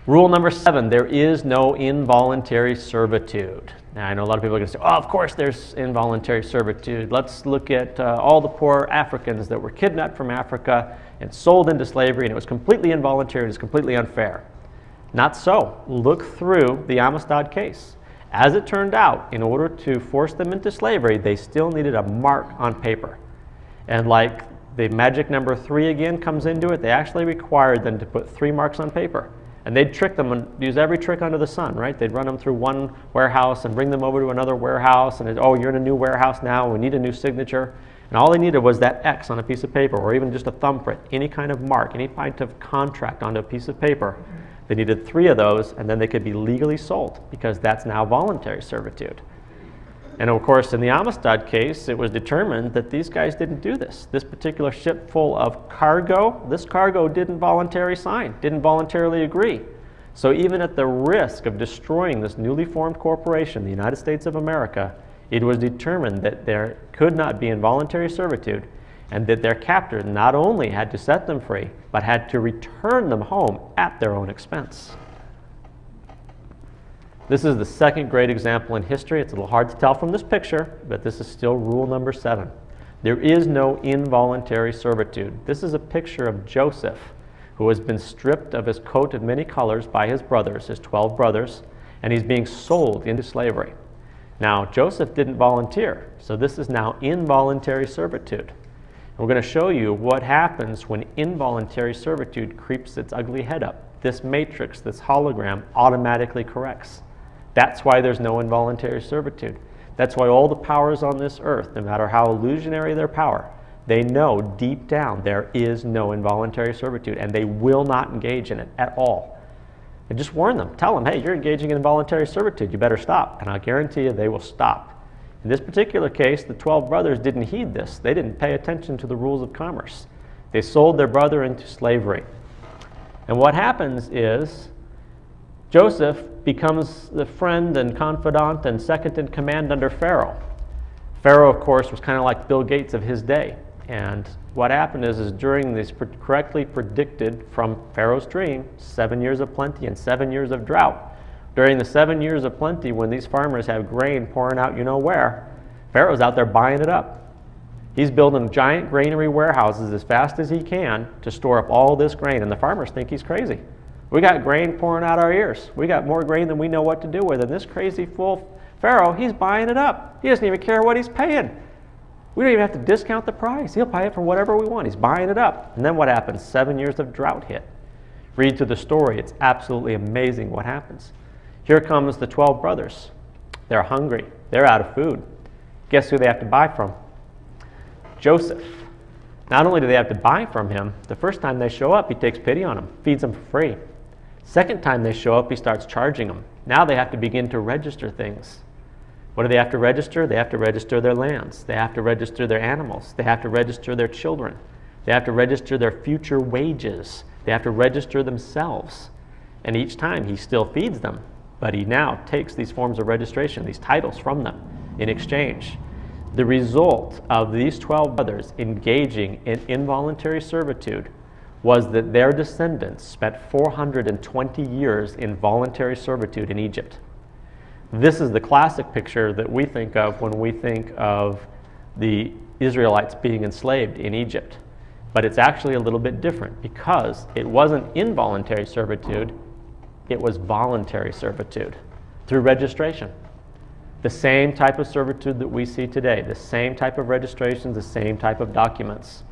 Rule number 7, there is no involuntary servitude. Now, I know a lot of people are going to say, oh, of course there's involuntary servitude. Let's look at all the poor Africans that were kidnapped from Africa and sold into slavery, and it was completely involuntary and it's completely unfair. Not so. Look through the Amistad case. As it turned out, in order to force them into slavery, they still needed a mark on paper. And like the magic number 3 again comes into it, they actually required them to put 3 marks on paper. And they'd trick them and use every trick under the sun, right? They'd run them through one warehouse and bring them over to another warehouse, and oh, you're in a new warehouse now, we need a new signature. And all they needed was that X on a piece of paper, or even just a thumbprint, any kind of mark, any kind of contract onto a piece of paper. They needed 3 of those, and then they could be legally sold, because that's now voluntary servitude. And of course, in the Amistad case, it was determined that these guys didn't do this. This particular ship full of cargo, this cargo didn't voluntarily sign, didn't voluntarily agree. So even at the risk of destroying this newly formed corporation, the United States of America, it was determined that there could not be involuntary servitude, and that their captor not only had to set them free, but had to return them home at their own expense. This is the second great example in history. It's a little hard to tell from this picture, but this is still rule number 7. There is no involuntary servitude. This is a picture of Joseph, who has been stripped of his coat of many colors by his brothers, his 12 brothers, and he's being sold into slavery. Now, Joseph didn't volunteer, so this is now involuntary servitude. And we're going to show you what happens when involuntary servitude creeps its ugly head up. This matrix, this hologram, automatically corrects. That's why there's no involuntary servitude. That's why all the powers on this earth, no matter how illusionary their power, they know deep down there is no involuntary servitude, and they will not engage in it at all. And just warn them. Tell them, hey, you're engaging in involuntary servitude. You better stop. And I'll guarantee you they will stop. In this particular case, the 12 brothers didn't heed this. They didn't pay attention to the rules of commerce. They sold their brother into slavery. And what happens is Joseph becomes the friend and confidant and second in command under Pharaoh. Pharaoh, of course, was kind of like Bill Gates of his day. And what happened is during this correctly predicted from Pharaoh's dream, 7 years of plenty and 7 years of drought. During the 7 years of plenty, when these farmers have grain pouring out you know where, Pharaoh's out there buying it up. He's building giant granary warehouses as fast as he can to store up all this grain, and the farmers think he's crazy. We got grain pouring out our ears. We got more grain than we know what to do with. And this crazy fool Pharaoh, he's buying it up. He doesn't even care what he's paying. We don't even have to discount the price. He'll buy it for whatever we want. He's buying it up. And then what happens? 7 years of drought hit. Read through the story. It's absolutely amazing what happens. Here comes the 12 brothers. They're hungry. They're out of food. Guess who they have to buy from? Joseph. Not only do they have to buy from him, the first time they show up, he takes pity on them, feeds them for free. Second time they show up, he starts charging them. Now they have to begin to register things. What do they have to register? They have to register their lands. They have to register their animals. They have to register their children. They have to register their future wages. They have to register themselves. And each time he still feeds them, but he now takes these forms of registration, these titles from them in exchange. The result of these 12 brothers engaging in involuntary servitude was that their descendants spent 420 years in voluntary servitude in Egypt. This is the classic picture that we think of when we think of the Israelites being enslaved in Egypt. But it's actually a little bit different because it wasn't involuntary servitude, it was voluntary servitude through registration. The same type of servitude that we see today, the same type of registrations, the same type of documents.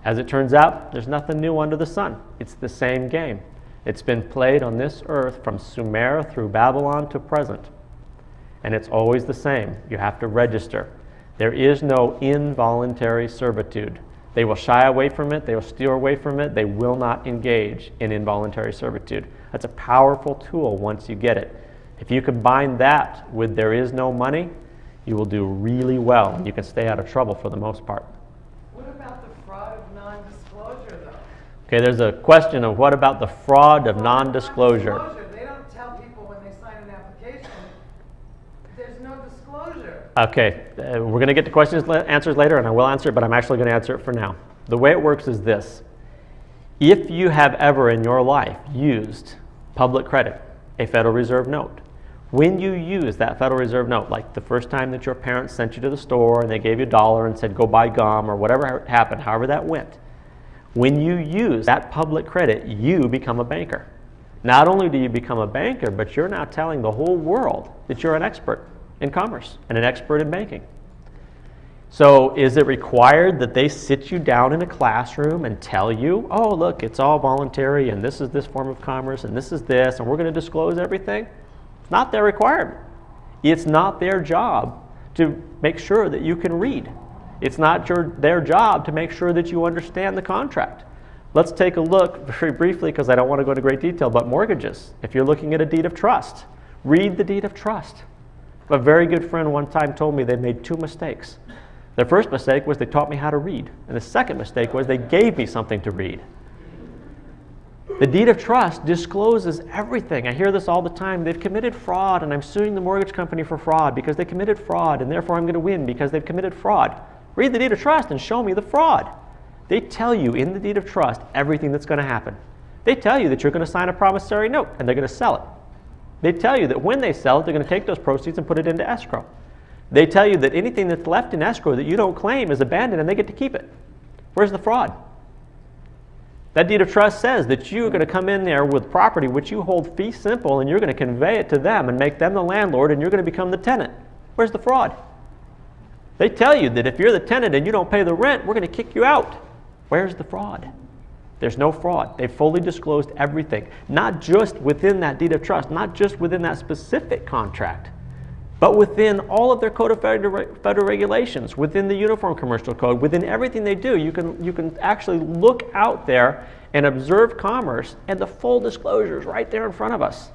As it turns out, there's nothing new under the sun. It's the same game. It's been played on this earth from Sumer through Babylon to present. And it's always the same. You have to register. There is no involuntary servitude. They will shy away from it. They will steer away from it. They will not engage in involuntary servitude. That's a powerful tool once you get it. If you combine that with there is no money, you will do really well. You can stay out of trouble for the most part. What about the fraud of non-disclosure, though? Okay, there's a question of what about the fraud of non-disclosure? They don't tell people when they sign an application. There's no disclosure. Okay, we're going to get to questions answers later, and I will answer it, but I'm actually going to answer it for now. The way it works is this. If you have ever in your life used public credit, a Federal Reserve note, when you use that Federal Reserve note, like the first time that your parents sent you to the store and they gave you $1 and said go buy gum or whatever happened, however that went, when you use that public credit, you become a banker. Not only do you become a banker, but you're now telling the whole world that you're an expert in commerce and an expert in banking. So is it required that they sit you down in a classroom and tell you, oh, look, it's all voluntary and this is this form of commerce and this is this and we're going to disclose everything? It's not their requirement. It's not their job to make sure that you can read. It's not their job to make sure that you understand the contract. Let's take a look very briefly, because I don't want to go into great detail, but mortgages. If you're looking at a deed of trust, read the deed of trust. A very good friend one time told me they made 2 mistakes. Their first mistake was they taught me how to read, and the second mistake was they gave me something to read. The deed of trust discloses everything. I hear this all the time. They've committed fraud, and I'm suing the mortgage company for fraud because they committed fraud, and therefore I'm going to win because they've committed fraud. Read the deed of trust and show me the fraud. They tell you in the deed of trust everything that's going to happen. They tell you that you're going to sign a promissory note, and they're going to sell it. They tell you that when they sell it, they're going to take those proceeds and put it into escrow. They tell you that anything that's left in escrow that you don't claim is abandoned and they get to keep it. Where's the fraud? That deed of trust says that you're going to come in there with property which you hold fee simple and you're going to convey it to them and make them the landlord and you're going to become the tenant. Where's the fraud? They tell you that if you're the tenant and you don't pay the rent, we're going to kick you out. Where's the fraud? There's no fraud. They fully disclosed everything, not just within that deed of trust, not just within that specific contract, but within all of their Code of Federal Regulations, within the Uniform Commercial Code, within everything they do. You can actually look out there and observe commerce, and the full disclosure is right there in front of us.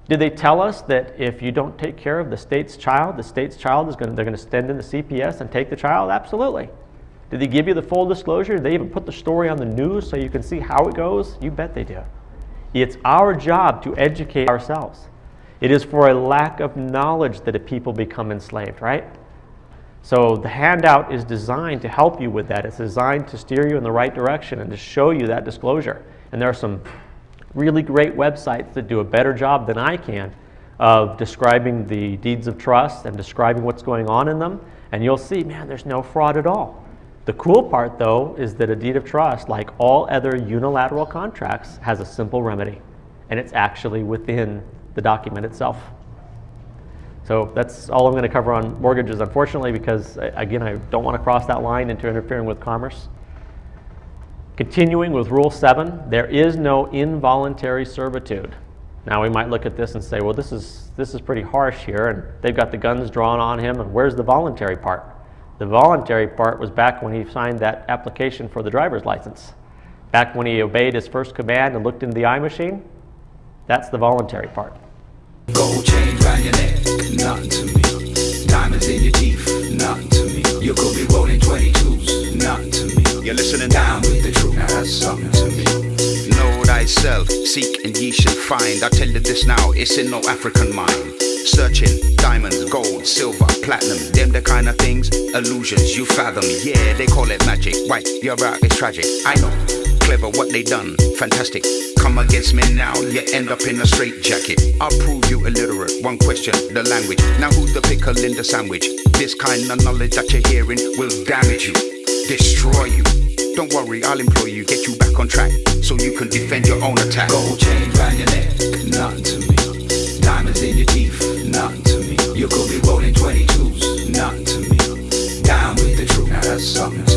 Did they tell us that if you don't take care of the state's child is they're going to send in the CPS and take the child? Absolutely. Did they give you the full disclosure? Did they even put the story on the news so you can see how it goes? You bet they do. It's our job to educate ourselves. It is for a lack of knowledge that a people become enslaved, right? So the handout is designed to help you with that. It's designed to steer you in the right direction and to show you that disclosure. And there are some really great websites that do a better job than I can of describing the deeds of trust and describing what's going on in them. And you'll see, man, there's no fraud at all. The cool part, though, is that a deed of trust, like all other unilateral contracts, has a simple remedy. And it's actually within the document itself. So that's all I'm going to cover on mortgages, unfortunately, because, again, I don't want to cross that line into interfering with commerce. Continuing with Rule 7, there is no involuntary servitude. Now we might look at this and say, well, this is pretty harsh here, and they've got the guns drawn on him, and where's the voluntary part? The voluntary part was back when he signed that application for the driver's license. Back when he obeyed his first command and looked into the eye machine. That's the voluntary part. Gold chain round your neck, nothing to me. Diamonds in your teeth, nothing to me. You could be rolling 22s, nothing to me. You're listening down with the truth, now that's something to me. Know thyself, seek and ye shall find. I tell you this now, it's in no African mind. Searching, diamonds, gold, silver, platinum, them the kind of things, illusions you fathom. Yeah, they call it magic, right, you're right, it's tragic. I know, clever what they done, fantastic. Come against me now, you end up in a straitjacket. I'll prove you illiterate, one question, the language. Now who's the pickle in the sandwich? This kind of knowledge that you're hearing will damage you, destroy you. Don't worry, I'll employ you, get you back on track, so you can defend your own attack. Gold chain round your neck, nothing to me. Diamonds in your teeth, nothing to me. You could be rolling 22s, nothing to me. Down with the truth, now that's something to me.